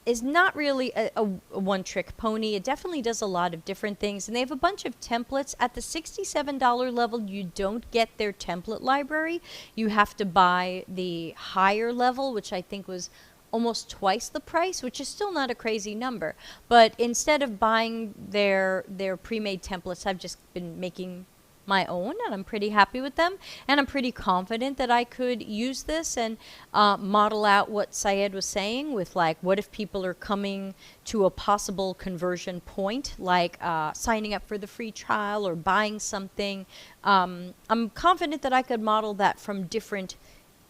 is not really a one-trick pony. It definitely does a lot of different things. And they have a bunch of templates. At the $67 level, you don't get their template library. You have to buy the higher level, which I think was almost twice the price, which is still not a crazy number. But instead of buying their pre-made templates, I've just been making my own, and I'm pretty happy with them. And I'm pretty confident that I could use this and model out what Syed was saying with, like, what if people are coming to a possible conversion point, like signing up for the free trial or buying something. I'm confident that I could model that from different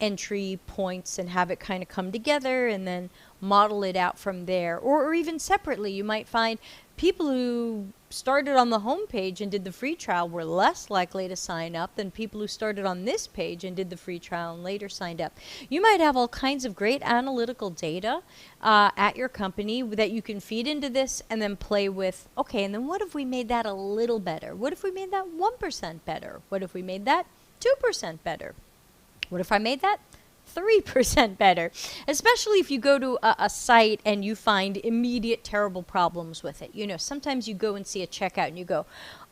entry points and have it kind of come together and then model it out from there. Or even separately, you might find people who started on the home page and did the free trial were less likely to sign up than people who started on this page and did the free trial and later signed up. You might have all kinds of great analytical data at your company that you can feed into this and then play with. Okay, and then what if we made that a little better? What if we made that 1% better? What if we made that 2% better? What if I made that 3% better? Especially if you go to a site and you find immediate terrible problems with it. You know, sometimes you go and see a checkout and you go,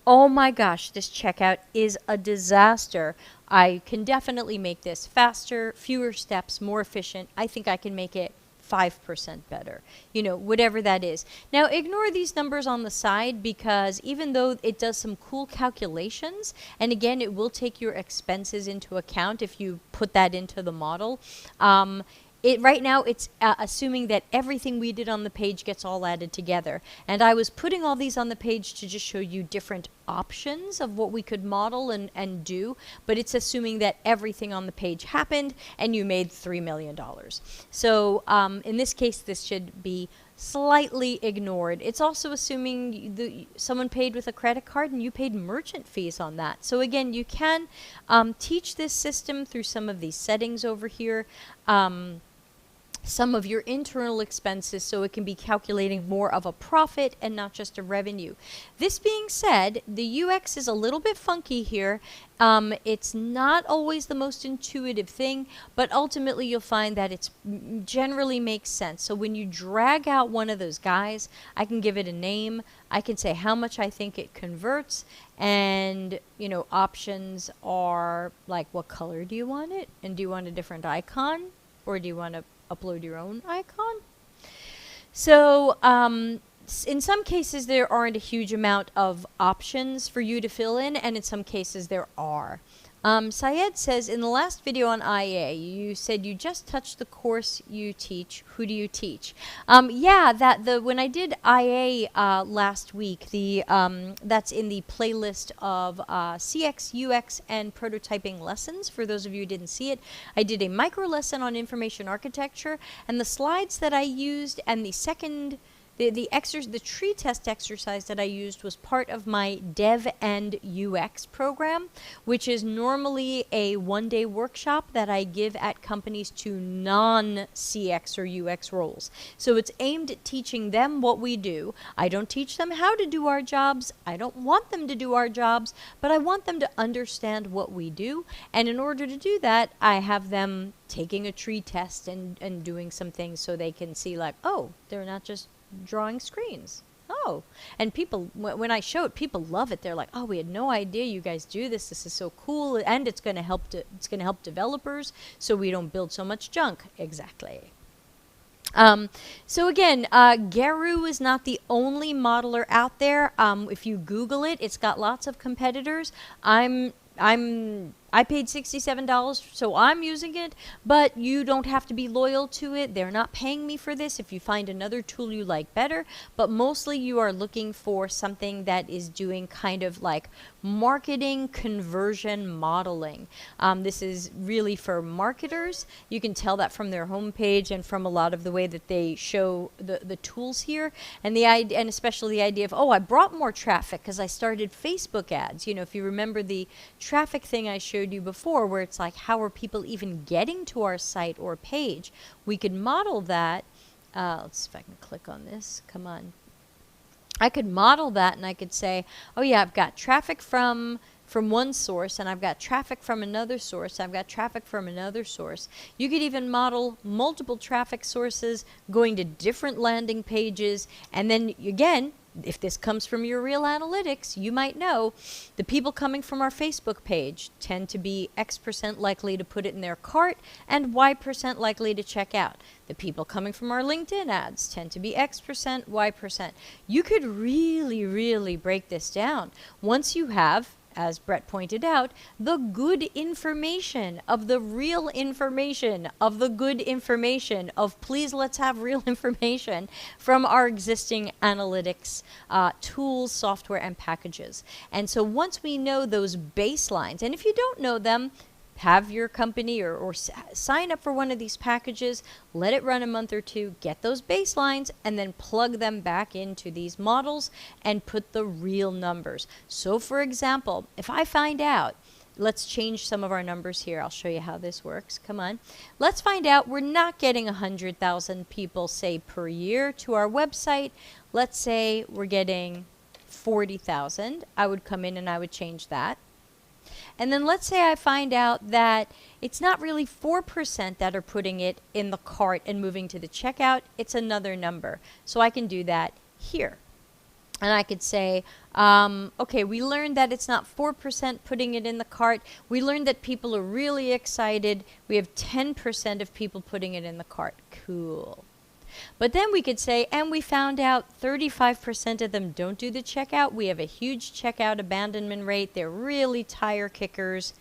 oh my gosh, this checkout is a disaster. I can definitely make this faster, fewer steps, more efficient. I think I can make it 5% better, you know, whatever that is. Now, ignore these numbers on the side, because even though it does some cool calculations, and again, it will take your expenses into account if you put that into the model, right now it's assuming that everything we did on the page gets all added together. And I was putting all these on the page to just show you different options of what we could model and do, but it's assuming that everything on the page happened and you made $3 million. So in this case, this should be slightly ignored. It's also assuming someone paid with a credit card and you paid merchant fees on that. So again, you can teach this system through some of these settings over here. Some of your internal expenses, so it can be calculating more of a profit and not just a revenue. This being said, the UX is a little bit funky here. It's not always the most intuitive thing, but ultimately you'll find that it generally makes sense. So when you drag out one of those guys, I can give it a name. I can say how much I think it converts, and you know, options are like, what color do you want it, and do you want a different icon, or do you want to upload your own icon? So in some cases there aren't a huge amount of options for you to fill in, and in some cases there are. Syed says, in the last video on IA, you said you just touched the course you teach. Who do you teach? Yeah, when I did IA last week, that's in the playlist of CX, UX, and prototyping lessons. For those of you who didn't see it, I did a micro lesson on information architecture, and the slides that I used and the tree test exercise that I used was part of my Dev and UX program, which is normally a one-day workshop that I give at companies to non-CX or UX roles. So it's aimed at teaching them what we do. I don't teach them how to do our jobs. I don't want them to do our jobs, but I want them to understand what we do. And in order to do that, I have them taking a tree test and doing some things so they can see, like, oh, they're not just drawing screens. Oh, and people, when I show it, people love it. They're like, oh, we had no idea you guys do this. This is so cool, and it's going to help developers so we don't build so much junk. Exactly. So again, Garu is not the only modeler out there. If you Google it, it's got lots of competitors. I'm I paid $67, so I'm using it, but you don't have to be loyal to it. They're not paying me for this if you find another tool you like better, but mostly you are looking for something that is doing kind of like marketing conversion modeling. This is really for marketers. You can tell that from their homepage and from a lot of the way that they show the tools here, and and especially the idea of, oh, I brought more traffic because I started Facebook ads. You know, if you remember the traffic thing I showed you before, where it's like, how are people even getting to our site or page? We could model that. Let's see if I can click on this. Come on. I could model that, and I could say, oh yeah, I've got traffic from one source, and I've got traffic from another source, I've got traffic from another source. You could even model multiple traffic sources going to different landing pages, and then again, if this comes from your real analytics, you might know the people coming from our Facebook page tend to be X% likely to put it in their cart and Y% likely to check out. The people coming from our LinkedIn ads tend to be X%, Y%. You could really, really break this down once you have, as Brett pointed out, the good information of the real information of the good information of please let's have real information from our existing analytics tools, software, and packages. And so once we know those baselines, and if you don't know them, have your company or sign up for one of these packages, let it run a month or two, get those baselines, and then plug them back into these models and put the real numbers. So for example, if I find out, let's change some of our numbers here. I'll show you how this works. Come on. Let's find out we're not getting 100,000 people, say, per year to our website. Let's say we're getting 40,000. I would come in and I would change that. And then let's say I find out that it's not really 4% that are putting it in the cart and moving to the checkout. It's another number. So I can do that here. And I could say, okay, we learned that it's not 4% putting it in the cart. We learned that people are really excited. We have 10% of people putting it in the cart. Cool. But then we could say, and we found out 35% of them don't do the checkout. We have a huge checkout abandonment rate. They're really tire kickers.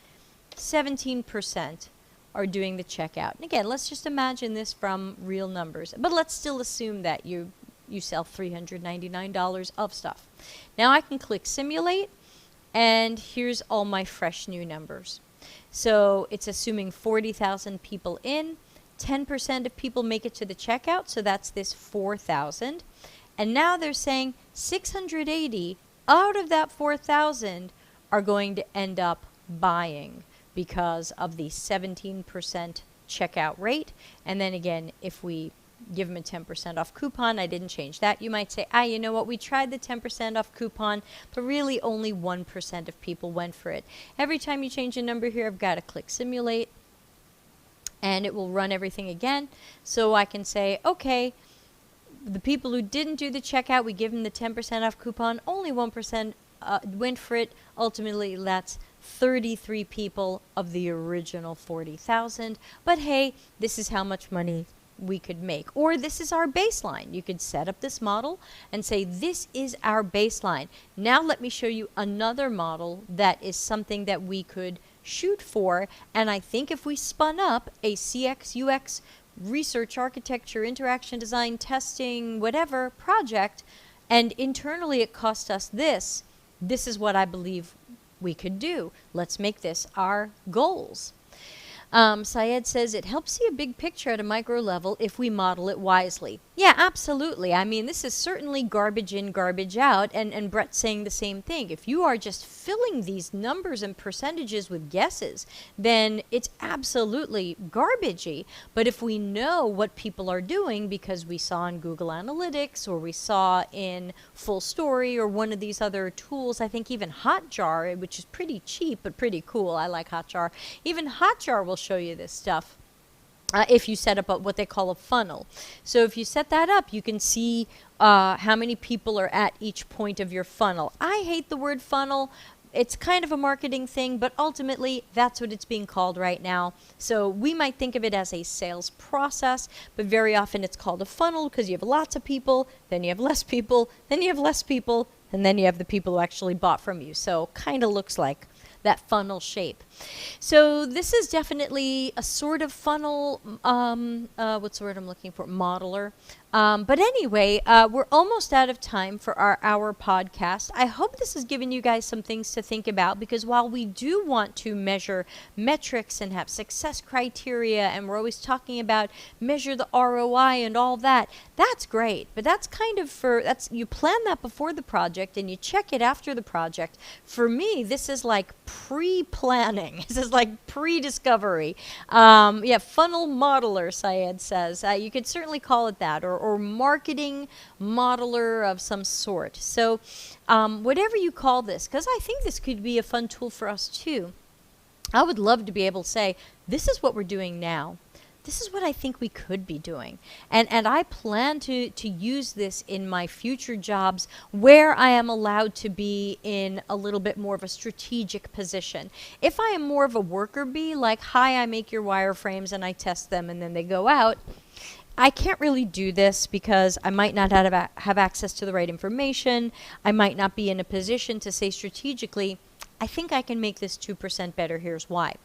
17% are doing the checkout. And again, let's just imagine this from real numbers. But let's still assume that you sell $399 of stuff. Now I can click Simulate, and here's all my fresh new numbers. So it's assuming 40,000 people in. 10% of people make it to the checkout, so that's this 4,000. And now they're saying 680 out of that 4,000 are going to end up buying because of the 17% checkout rate. And then again, if we give them a 10% off coupon, I didn't change that. You might say, you know what, we tried the 10% off coupon, but really only 1% of people went for it. Every time you change a number here, I've got to click Simulate, and it will run everything again. So I can say, okay, the people who didn't do the checkout, we give them the 10% off coupon, only 1% went for it. Ultimately, that's 33 people of the original 40,000. But hey, this is how much money we could make. Or this is our baseline. You could set up this model and say, this is our baseline. Now let me show you another model that is something that we could shoot for. And I think if we spun up a CX, UX, research, architecture, interaction design, testing, whatever project, and internally it cost us this is what I believe we could do. Let's make this our goals. Syed says it helps see a big picture at a micro level if we model it wisely. Yeah, absolutely. I mean, this is certainly garbage in, garbage out, and Brett's saying the same thing. If you are just filling these numbers and percentages with guesses, then it's absolutely garbagey. But if we know what people are doing because we saw in Google Analytics or we saw in Full Story or one of these other tools, I think even Hotjar, which is pretty cheap but pretty cool. I like Hotjar. Even Hotjar will show you this stuff. If you set up what they call a funnel. So if you set that up, you can see how many people are at each point of your funnel. I hate the word funnel. It's kind of a marketing thing, but ultimately that's what it's being called right now. So we might think of it as a sales process, but very often it's called a funnel because you have lots of people, then you have less people, then you have less people, and then you have the people who actually bought from you. So kind of looks like that funnel shape. So this is definitely a sort of funnel, what's the word I'm looking for? Modeler. But anyway, we're almost out of time for our hour podcast. I hope this has given you guys some things to think about, because while we do want to measure metrics and have success criteria, and we're always talking about measure the ROI and all that, that's great. But that's kind of you plan that before the project and you check it after the project. For me, this is like pre-planning. This is like pre-discovery. Funnel modeler, Syed says. You could certainly call it that, or marketing modeler of some sort. So whatever you call this, because I think this could be a fun tool for us too. I would love to be able to say, this is what we're doing now. This is what I think we could be doing. And I plan to use this in my future jobs where I am allowed to be in a little bit more of a strategic position. If I am more of a worker bee, like, hi, I make your wireframes and I test them and then they go out, I can't really do this because I might not have access to the right information. I might not be in a position to say strategically, I think I can make this 2% better. Here's why.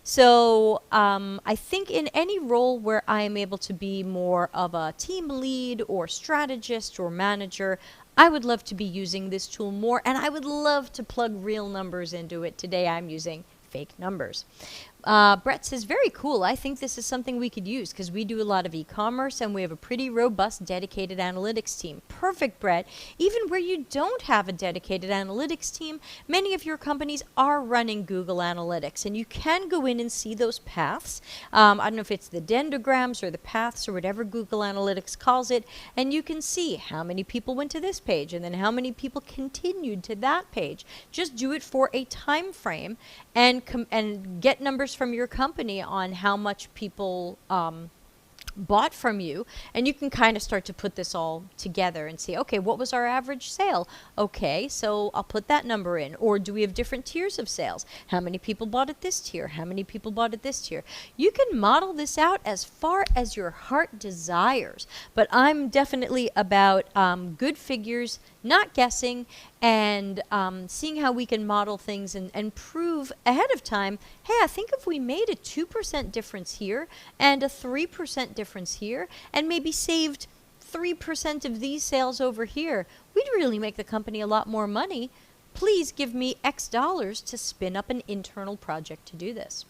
So I think in any role where I am able to be more of a team lead or strategist or manager, I would love to be using this tool more, and I would love to plug real numbers into it. Today I'm using fake numbers. Brett says, very cool. I think this is something we could use because we do a lot of e-commerce and we have a pretty robust, dedicated analytics team. Perfect, Brett. Even where you don't have a dedicated analytics team, many of your companies are running Google Analytics, and you can go in and see those paths. I don't know if it's the dendrograms or the paths or whatever Google Analytics calls it, and you can see how many people went to this page and then how many people continued to that page. Just do it for a time frame and get numbers from your company on how much people bought from you, and you can kind of start to put this all together and see, okay, what was our average sale? Okay, so I'll put that number in. Or do we have different tiers of sales? How many people bought at this tier? How many people bought at this tier? You can model this out as far as your heart desires, but I'm definitely about good figures, not guessing, and seeing how we can model things and prove ahead of time, hey, I think if we made a 2% difference here and a 3% difference here and maybe saved 3% of these sales over here, we'd really make the company a lot more money. Please give me X dollars to spin up an internal project to do this.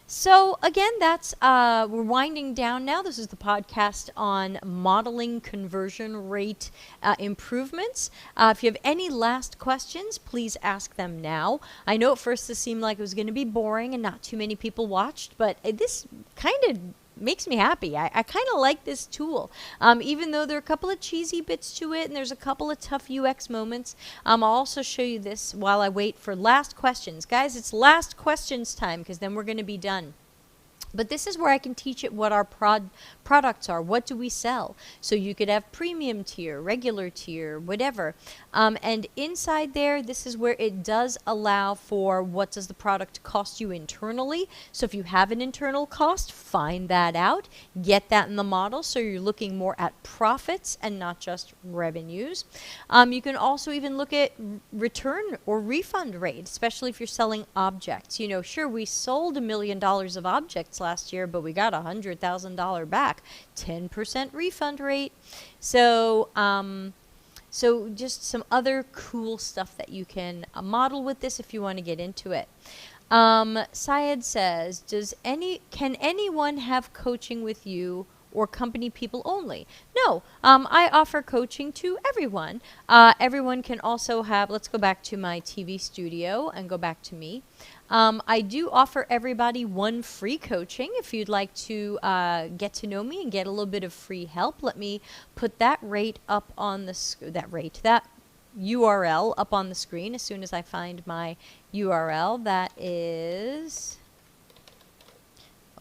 So again, that's we're winding down now. This is the podcast on modeling conversion rate improvements. If you have any last questions, please ask them now. I know at first this seemed like it was going to be boring and not too many people watched, but this kind of makes me happy. I kind of like this tool. Even though there are a couple of cheesy bits to it and there's a couple of tough UX moments, I'll also show you this while I wait for last questions. Guys, it's last questions time because then we're going to be done. But this is where I can teach it what our products are. What do we sell? So you could have premium tier, regular tier, whatever. And inside there, this is where it does allow for what does the product cost you internally. So if you have an internal cost, find that out. Get that in the model so you're looking more at profits and not just revenues. You can also even look at return or refund rate, especially if you're selling objects. You know, sure, we sold $1 million of objects last year, but we got $100,000 back. 10% refund rate. So so just some other cool stuff that you can model with this if you want to get into it. Syed says, can anyone have coaching with you or company people only? No, I offer coaching to everyone. Everyone can also have, let's go back to my TV studio and go back to me. I do offer everybody one free coaching. If you'd like to get to know me and get a little bit of free help, let me put that rate up on that URL up on the screen as soon as I find my URL. That is,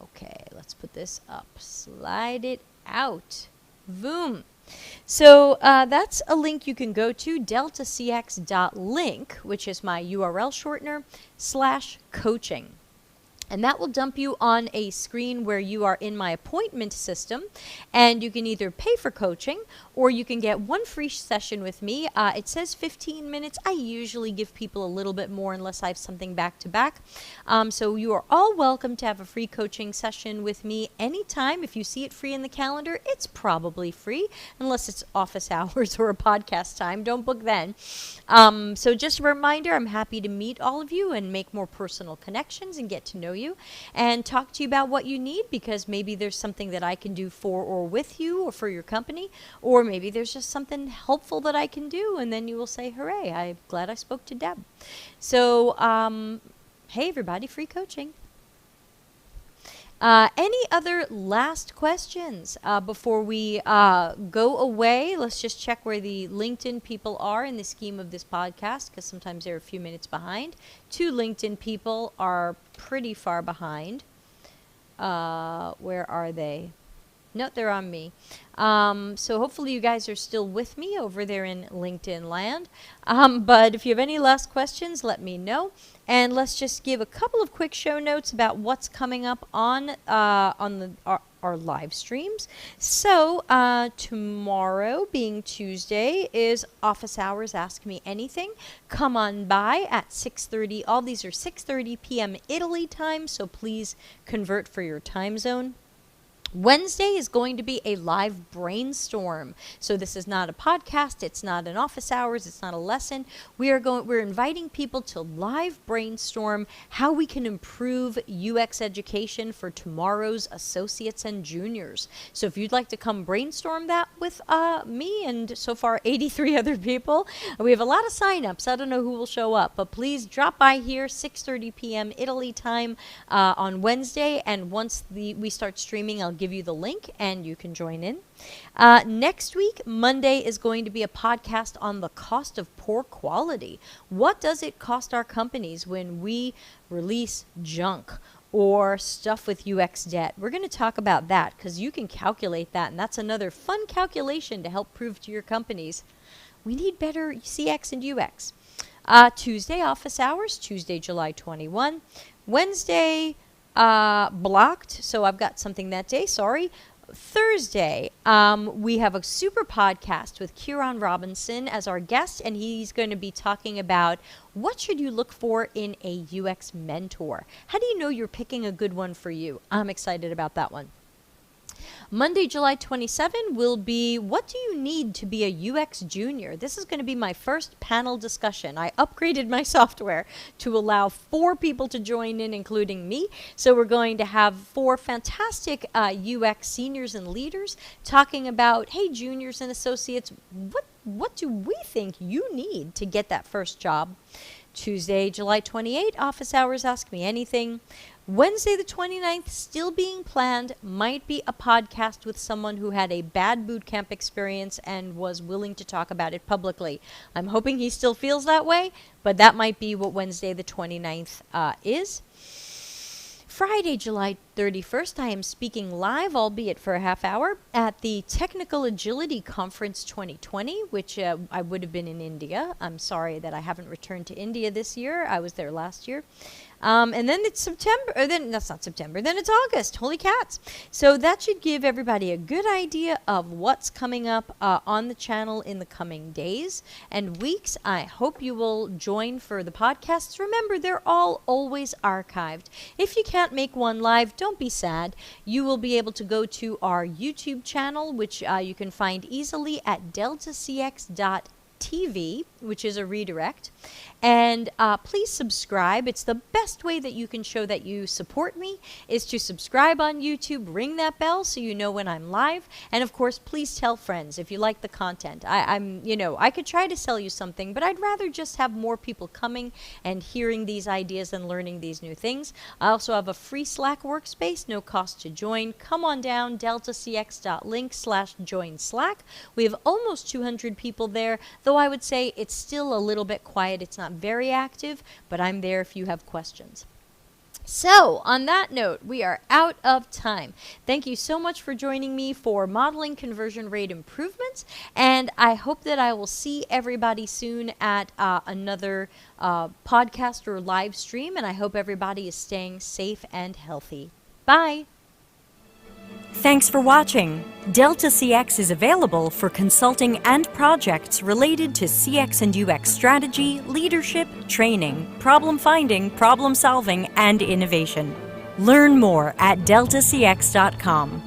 okay, let's put this up. Slide it out. Boom. So that's a link you can go to, deltacx.link, which is my URL shortener, /coaching. And that will dump you on a screen where you are in my appointment system, and you can either pay for coaching or you can get one free session with me. It says 15 minutes. I usually give people a little bit more unless I have something back to back. So you are all welcome to have a free coaching session with me anytime. If you see it free in the calendar, it's probably free, unless it's office hours or a podcast time. Don't book then. So just a reminder, I'm happy to meet all of you and make more personal connections and get to know you and talk to you about what you need, because maybe there's something that I can do for or with you or for your company, or maybe there's just something helpful that I can do, and then you will say, hooray, I'm glad I spoke to Deb. So, hey everybody, free coaching. Any other last questions before we go away? Let's just check where the LinkedIn people are in the scheme of this podcast, because sometimes they're a few minutes behind. 2 LinkedIn people are pretty far behind. Where are they? No, they're on me. So hopefully you guys are still with me over there in LinkedIn land. But if you have any last questions, let me know. And let's just give a couple of quick show notes about what's coming up on our live streams. So tomorrow, being Tuesday, is Office Hours Ask Me Anything. Come on by at 6:30. All these are 6:30 p.m. Italy time, so please convert for your time zone. Wednesday is going to be a live brainstorm. So this is not a podcast, it's not an office hours, it's not a lesson. We're inviting people to live brainstorm how we can improve UX education for tomorrow's associates and juniors. So if you'd like to come brainstorm that with me and so far 83 other people, we have a lot of signups. I don't know who will show up, but please drop by here 6:30 p.m. Italy time on Wednesday, and once we start streaming, I'll give you the link and you can join in. Next week, Monday, is going to be a podcast on the cost of poor quality. What does it cost our companies when we release junk or stuff with UX debt? We're going to talk about that, because you can calculate that, and that's another fun calculation to help prove to your companies we need better CX and UX. Tuesday, office hours, Tuesday, July 21. Wednesday, blocked, so I've got something that day, sorry. Thursday, we have a super podcast with Kieran Robinson as our guest, and he's going to be talking about what should you look for in a UX mentor. How do you know you're picking a good one for you? I'm excited about that one. Monday, July 27 will be what do you need to be a UX junior? This is going to be my first panel discussion. I upgraded my software to allow 4 people to join in, including me. So we're going to have 4 fantastic UX seniors and leaders talking about, hey, juniors and associates, what do we think you need to get that first job? Tuesday, July 28, office hours, ask me anything. Wednesday the 29th, still being planned, might be a podcast with someone who had a bad boot camp experience and was willing to talk about it publicly. I'm hoping he still feels that way, but that might be what Wednesday the 29th is. Friday, July 31st, I am speaking live, albeit for a half hour, at the Technical Agility Conference 2020, which I would have been in India. I'm sorry that I haven't returned to India this year. I was there last year. And then it's September, or then that's not September, then it's August. Holy cats. So that should give everybody a good idea of what's coming up on the channel in the coming days and weeks. I hope you will join for the podcasts. Remember, they're all always archived. If you can't make one live, don't be sad. You will be able to go to our YouTube channel, which you can find easily at deltacx.tv, which is a redirect. And please subscribe. It's the best way that you can show that you support me is to subscribe on YouTube, ring that bell so you know when I'm live. And of course, please tell friends if you like the content. I could try to sell you something, but I'd rather just have more people coming and hearing these ideas and learning these new things. I also have a free Slack workspace, no cost to join. Come on down, deltacx.link/join Slack. We have almost 200 people there, though I would say it's still a little bit quiet. It's not very active, but I'm there if you have questions. So, on that note, we are out of time. Thank you so much for joining me for modeling conversion rate improvements, and I hope that I will see everybody soon at another podcast or live stream, and I hope everybody is staying safe and healthy. Bye! Thanks for watching. Delta CX is available for consulting and projects related to CX and UX strategy, leadership, training, problem finding, problem solving, and innovation. Learn more at deltacx.com.